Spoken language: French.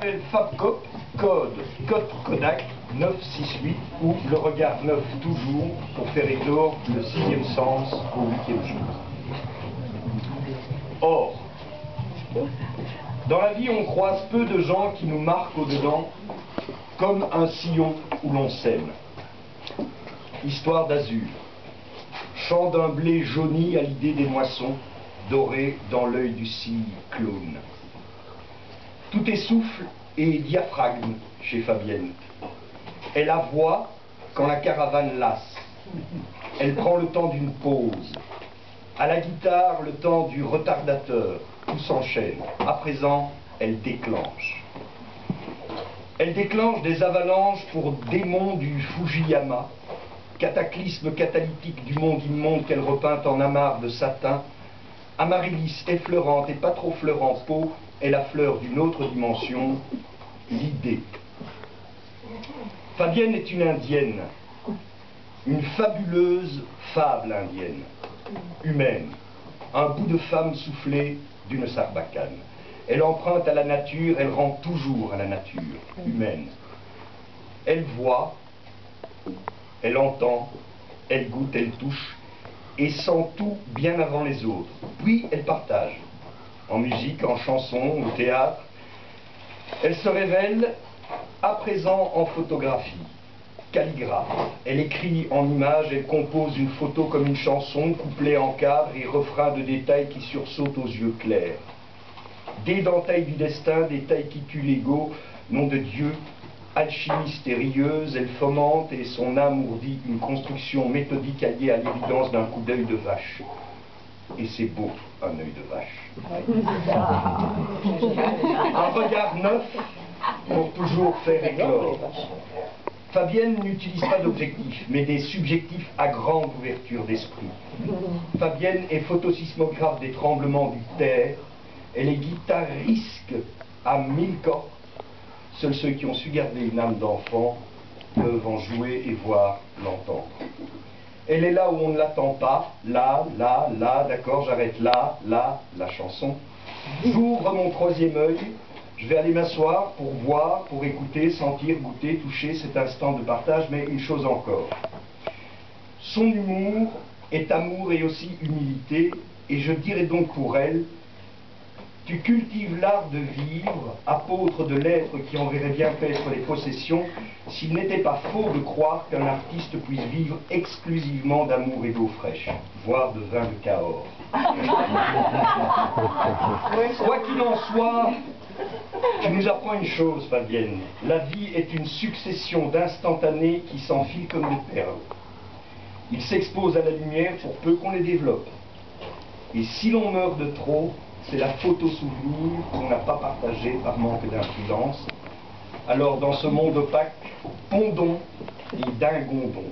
s'appelle Fabcop, code Kodak 968, ou le regard neuf toujours, pour faire éclore le 6e sens au 8e jour. Or, dans la vie, on croise peu de gens qui nous marquent au-dedans, comme un sillon où l'on sème. Histoire d'azur, chant d'un blé jauni à l'idée des moissons, doré dans l'œil du cyclone. Tout est souffle et diaphragme chez Fabienne. Elle avoue quand la caravane lasse. Elle prend le temps d'une pause. À la guitare, le temps du retardateur. Tout s'enchaîne. À présent, elle déclenche. Elle déclenche des avalanches pour démons du Fujiyama, cataclysme catalytique du monde immonde qu'elle repeint en amarre de satin. Amaryllis effleurante et pas trop fleurant peau est la fleur d'une autre dimension, l'idée. Fabienne est une indienne, une fabuleuse fable indienne, humaine, un bout de femme soufflé d'une sarbacane. Elle emprunte à la nature, elle rend toujours à la nature, humaine. Elle voit, elle entend, elle goûte, elle touche, et sent tout bien avant les autres. Puis elle partage, en musique, en chanson, au théâtre. Elle se révèle à présent en photographie, calligraphe. Elle écrit en images, elle compose une photo comme une chanson, couplet en cadre et refrain de détails qui sursautent aux yeux clairs. Des dentails du destin, des tailles qui tuent l'ego, nom de Dieu, alchimiste et rieuse, elle fomente et son âme ourdit une construction méthodique alliée à l'évidence d'un coup d'œil de vache. Et c'est beau, un œil de vache. Un regard neuf pour toujours faire éclore. Fabienne n'utilise pas d'objectifs, mais des subjectifs à grande ouverture d'esprit. Fabienne est photosismographe des tremblements du terre. Elle est guitarisque à 1000 cordes. Seuls ceux qui ont su garder une âme d'enfant peuvent en jouer et voir l'entendre. Elle est là où on ne l'attend pas, là, d'accord, j'arrête là, la chanson. J'ouvre mon troisième œil, je vais aller m'asseoir pour voir, pour écouter, sentir, goûter, toucher cet instant de partage, mais une chose encore. Son humour est amour et aussi humilité, et je dirais donc pour elle, tu cultives l'art de vivre, apôtre de l'être qui en verrait bien paître les possessions, s'il n'était pas faux de croire qu'un artiste puisse vivre exclusivement d'amour et d'eau fraîche, voire de vin de Cahors. Quoi qu'il en soit, tu nous apprends une chose, Fabienne. La vie est une succession d'instantanés qui s'enfilent comme des perles. Ils s'exposent à la lumière pour peu qu'on les développe. Et si l'on meurt de trop, c'est la photo-souvenir qu'on n'a pas partagé par manque d'imprudence. Alors, dans ce monde opaque, pondons et dingondons.